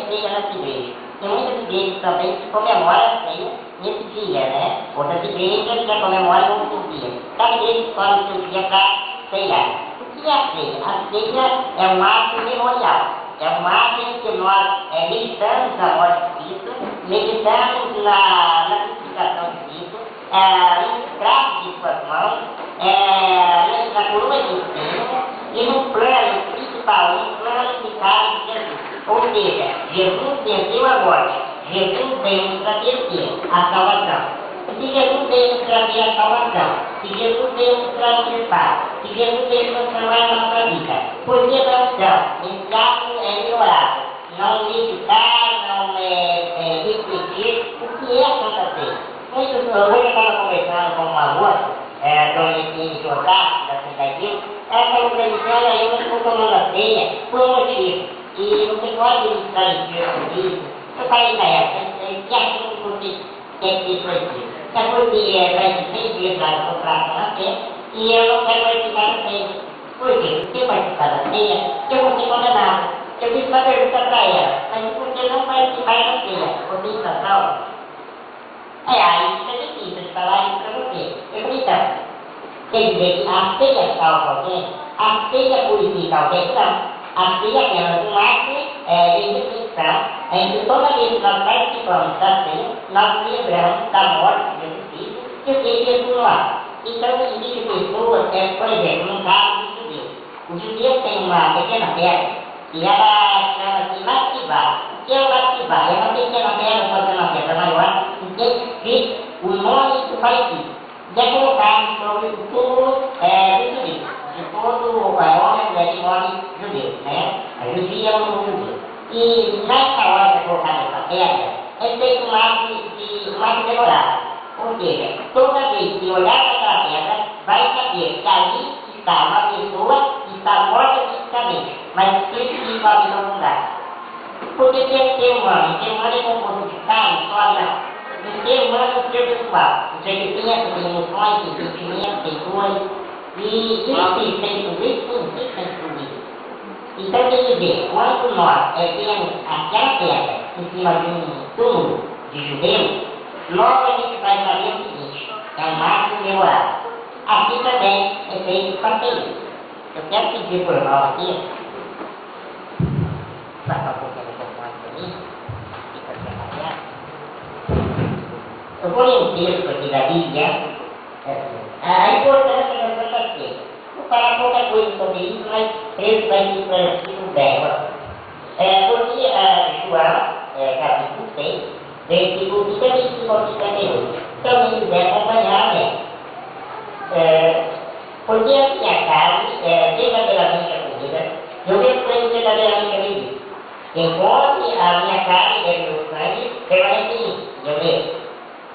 ceia nas igrejas. Tem muitas igrejas também que comemoram a ceia nesse dia, né? Outras igrejas já comemoram no outro dia. Cada igreja escolhe o seu dia para ceiar. O que é a ceia? A ceia é um ato memorial. É um ato em que nós meditamos na morte de Cristo, meditamos na crucificação de Cristo, nos traços de suas mãos, na coroa de espinho e no plano principal, no plano eficaz de Jesus. Ou seja, Jesus venceu a morte. Jesus veio nos trazer a salvação. Se Jesus veio nos trazer a salvação, se Jesus veio nos trazer paz, se Jesus veio transformar a nossa vida, por que não então, esse ato é melhorado? Não meditar, não refletir o que é a Santa Ceia. Hoje eu estava conversando com uma moça, dona Etienne Josá, da Cidade Rio, ela falou para mim, olha, eu não estou tomando a ceia por um motivo, e você pode me esclarecer sobre isso? Eu falei para ela, que assunto você quer que isso aqui? É porque faz 6 dias lá eu estou na ceia, e eu não quero participar da ceia. Por quê? Se eu participar da ceia, eu vou ser condenado. Eu fiz uma pergunta para ela, mas por que não participar da ceia? Você está salvo? Aí fica difícil de falar isso para você. Eu falei, então, quer dizer que a ceia salva alguém? A ceia purifica alguém? Não. A ceia é apenas um ato de reflexão em que toda vez que nós participamos da ceia, nós lembramos da morte de Jesus Cristo e o que Jesus nos faz. Então, existem pessoas, por exemplo, no caso dos judeus. Os judeus têm uma pequena pedra e ela chama-se Matzivá. O que é o Matzivá? É uma pequena pedra, pode ser uma pedra maior, em que é escrito o nome do falecido. E é colocado sobre o túmulo dos judeus. De todo homem, mulher de nome judeu, né? A judia é um judeu. E nessa hora de colocar essa pedra, é feito um ato memorável. Ou seja, toda vez que olhar para aquela pedra, vai saber que ali está uma pessoa que está morta fisicamente, mas que com a vida abundante. Porque tem o ser humano é composto de carne, só não. O ser humano é um ser pessoal. O ser que pensa, tem emoções, tem sentimentos, tem dores. E isso tem tudo isso. Então, quer dizer, quando nós temos aquela pedra em cima de um túmulo de judeu, logo a gente vai saber o seguinte, é um ato memorável. Aqui também é feito para ceia. Eu quero pedir por mal aqui, passar um pouquinho do telefone para mim, fica trabalhando. Eu vou ler um texto aqui da Bíblia. A importância da Santa Ceia. Vou falar pouca coisa sobre isso, mas preço vai ser esclarecido bem. Porque João, capítulo 6, versículo 55 ao 58. Se alguém quiser acompanhar, porque a minha carne é verdadeiramente a comida, eu venho verdadeiramente a bebida. Quem come a minha carne e bebe meu sangue, permanece em mim. Eu leio.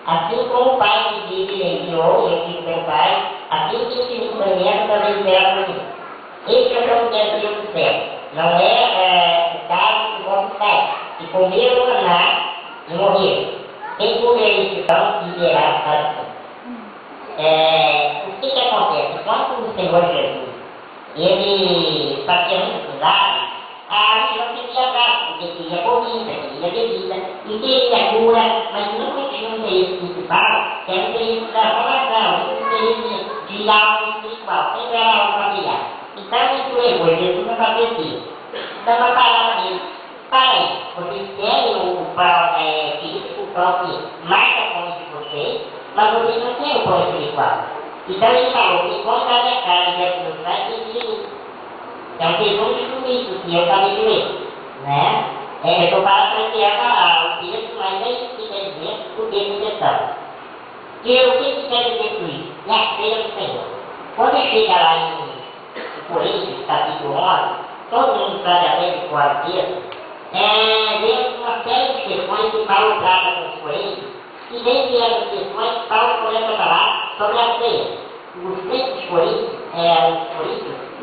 Assim como o Pai me disse e enviou, eu fiz meu Pai, assim que esse instrumento também será por mim. Este é o pão que é Deus do céu. Não é o caso do vosso Pai, que comer o maná e morrer. Quem comer este pão viverá para sempre. O que acontece? Quando o Senhor Jesus, ele está sendo estudado, a não queria dar, porque queria comida, queria bebida, e queria cura, mas não tinha um interesse principal, que era o interesse da salvação, o interesse de algo espiritual, sempre era algo material. Então isso levou Jesus a fazer isso. Então uma palavra dele, pai, vocês querem o pão físico, o pão que marca a fome de vocês, mas vocês não querem o pão espiritual. Então ele falou que como a minha carne e a sua carne tem que então, pergunta tudo isso que eu acabei de ler, né? Eu estou parafraseando o texto, mas é isso que quer dizer o texto em questão. E o que quer dizer com isso? É a ceia do Senhor. Quando chega lá em Coríntios, capítulo 11, todo mundo sabe até de qual texto, vemos uma série de questões que Paulo trata com os Coríntios, e dentre essas questões, Paulo começa a falar sobre a ceia. Os crentes Coríntios,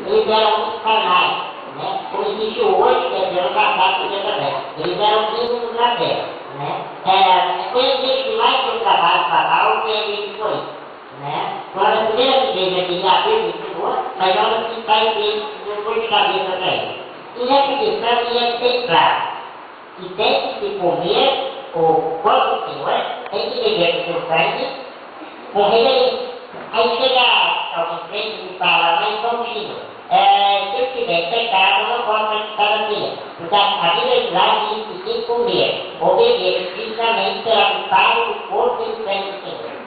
eles eram muito carnais, né? Como existe hoje, quer dizer, no passado podia também. Eles eram tímidos na fé, né? Foi a igreja que mais deu trabalho para Paulo, foi a igreja de Corinto, né? Uma das primeiras igrejas que já fez isso, mas é uma das principais igrejas que deu dor de cabeça para ele. E nessa questão ia ser claro. e tem que se comer o corpo do Senhor, tem que beber o seu sangue, morrer aí. Aí chega alguém frente e fala, mas Valtinho, se eu tiver pecado, eu não posso participar da ceia. Porque a Bíblia lá diz que quem comer ou beber fisicamente será culpado do corpo e do sangue do Senhor.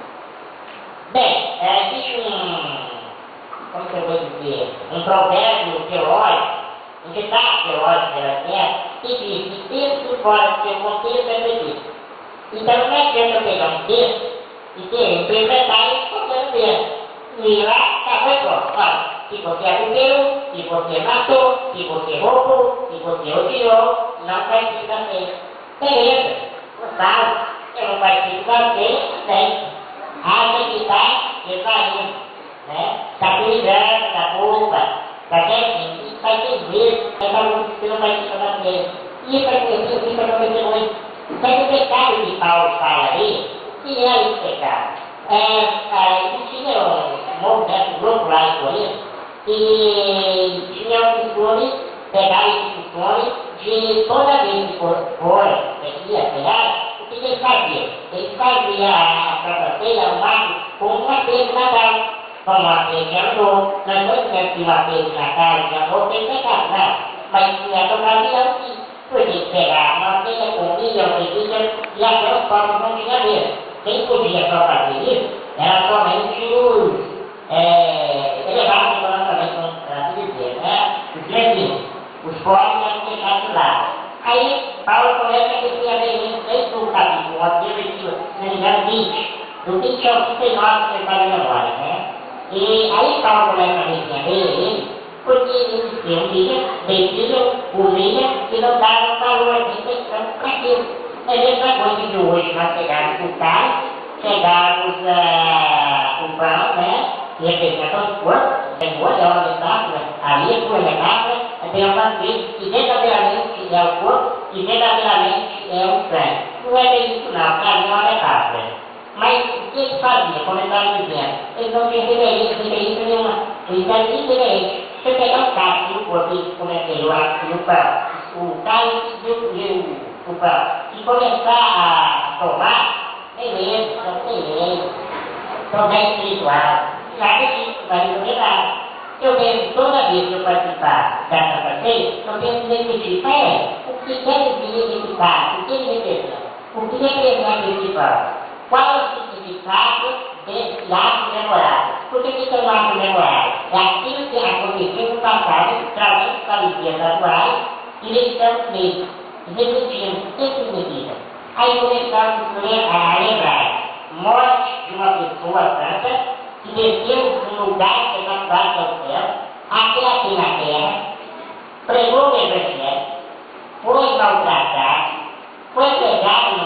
Bem, existe como que eu vou dizer, um provérbio teológico, um ditado teológico da terra, que diz que texto fora do seu contexto é proibido. Então não adianta eu pegar um texto e querer interpretar e esconder mesmo. E lá acabou pronto. Olha, se você adulterou, se você matou, se você roubou, se você odiou, não participe da ceia. Beleza, não sabe, eu não participo da ceia, bem. Acha que está retraindo, né? Está cuidando da roupa, está certinho. E vai ter vezes que você não participa da ceia. E isso aconteceu muito. Mas o pecado que Paulo fala aí, que é esse pecado? Existia um grupo lá em Corinto e tinha o costume, pegar esse costume de toda vez que for ia pegar, o que ele fazia? Ele fazia a própria ceia, o mato, com uma ceia de Natal. Como uma ceia de Ano Novo. Nós não tivemos uma ceia de Natal, de Ano Novo, tem pecado, não. Mas nessa ocasião, sim. Porque pegar uma ceia com milho, bebida, e até os pobres não tinham mesmo. Quem podia só fazer isso era somente os elevados economicamente, como se dizer, né? Os grandes, os pobres eram deixados de lado. Aí Paulo começa a descrever isso desde o capítulo 11, versículo, se não me engano, 20. Do 20 ao 39, você faz a memória, né? E aí Paulo começa a descrever ele, porque eles reuniam, bebiam, comiam e não davam valor à refeição para aquilo. É a mesma coisa de hoje, nós chegamos com o carro, chegamos com o pão, né? Que representa o corpo, tem o olho, é uma metáfora, ali é uma metáfora, tem uma coisa que verdadeiramente é o corpo e verdadeiramente é o sangue. Não é bem isso não, para mim é uma metáfora. Mas o que eles faziam, como eu estava dizendo? Eles não tinham reverência nenhuma, eles eram indiferentes. Se eu pegar um cálice no corpo, e começei no pão, o cálice e o pão, e começar a tomar, beleza, não tem lei, não é espiritual, nada disso, vai resolver nada. Eu penso, toda vez que eu participar da Santa Ceia, eu penso refletir, o que quer dizer esse cálice, o que ele representa, o que representa esse pão? Qual é o significado desse ato memorável? Por que é um ato memorável? É aquilo que aconteceu no passado, trazendo para os dias atuais e deixando mesmo, repetindo. O que significa? Aí começamos a lembrar morte de uma pessoa santa que desceu de um lugar que é natural ao céu, até aqui na terra, pregou o Evangelho, foi maltratado, foi pregado